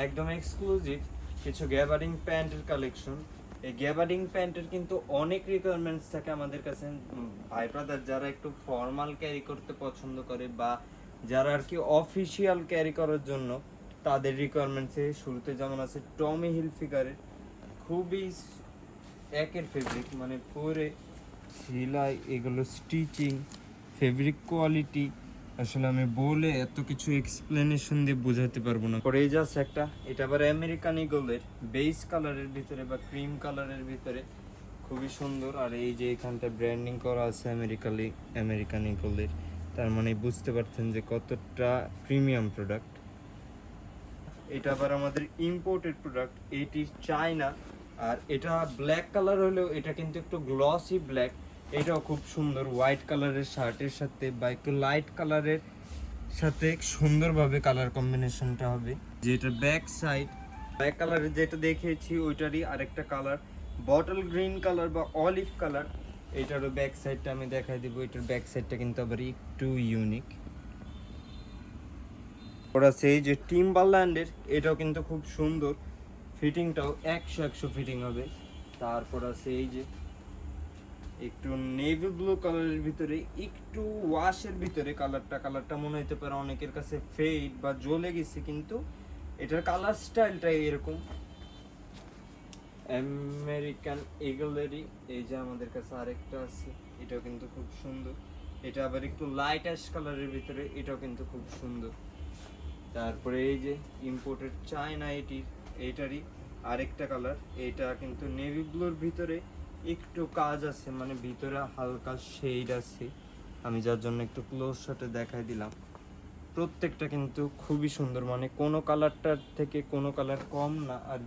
একদম এক্সক্লুসিভ কিছু গ্যাবার্ডিং প্যান্টের কালেকশন। এই গ্যাবার্ডিং প্যান্টের কিন্তু অনেক রিকোয়ারমেন্টস থাকে আমাদের কাছে। ভাই ব্রাদার যারা একটু ফর্মাল ক্যারি করতে পছন্দ করে বা যারা আর কি অফিসিয়াল ক্যারি করার জন্য, তাদের রিকোয়ারমেন্টসে শুরুতে যেমন আছে টমি হিলফিগারের খুবই একের ফেব্রিক, মানে পরে সেলাই, এগুলো স্টিচিং, ফেব্রিক কোয়ালিটি, আসলে আমি বলে এত কিছু এক্সপ্লেনেশন দিয়ে বোঝাতে পারবো না। পরে এই জাস্ট একটা, এটা আবার আমেরিকান ইগলের বেস কালারের ভিতরে বা ক্রিম কালারের ভিতরে, খুবই সুন্দর। আর এই যে এখানটা ব্র্যান্ডিং করা আছে আমেরিকান ইগলের, তার মানে বুঝতে পারছেন যে কতটা প্রিমিয়াম প্রোডাক্ট। এটা আবার আমাদের ইম্পোর্টেড প্রোডাক্ট, এটি চায়না। আর এটা ব্ল্যাক কালার হলেও এটা কিন্তু একটু গ্লসি ব্ল্যাক। এটাও খুব সুন্দর, হোয়াইট কালারের শার্টের সাথে বা একটু লাইট কালারের সাথে সুন্দরভাবে কালার কম্বিনেশনটা হবে। যেটা ব্যাক সাইড ব্ল্যাক কালারের যেটা দেখিয়েছি ওইটারই আরেকটা কালার, বটল গ্রিন কালার বা অলিভ কালার। এটারও ব্যাক সাইডটা আমি দেখাই দিব। এটার ব্যাক সাইডটা কিন্তু আবার একটু ইউনিক। ওরা সেই যে টিম্বারল্যান্ডের, এটাও কিন্তু খুব সুন্দর, ফিটিংটাও 100 ফিটিং হবে। তারপর আছে এই যে একটু নেভি ব্লু কালারের ভিতরে, একটু ওয়াশের ভিতরে কালারটা মনে হতে পারে অনেকের কাছে ফেড বা জ্বলে গেছে, কিন্তু এটার কালার স্টাইলটা এরকম। আমেরিকান ইগলেরই এই যে আমাদের কাছে আরেকটা আছে, এটাও কিন্তু খুব সুন্দর। এটা আবার একটু লাইট অ্যাশ কালারের ভিতরে, এটাও কিন্তু খুব সুন্দর। তারপরে এই যে ইম্পোর্টেড চায়না এইটারই আরেকটা কালার, এটা কিন্তু নেভি ব্লুর ভিতরে একটু কাজ আছে, মানে ভিতরে হালকা শেড আছে। আমি যার জন্য একটু ক্লোজ শটে দেখাই দিলাম। প্রত্যেকটা কিন্তু খুবই সুন্দর, মানে কোনো কালারটার থেকে কোনো কালার কম না। আর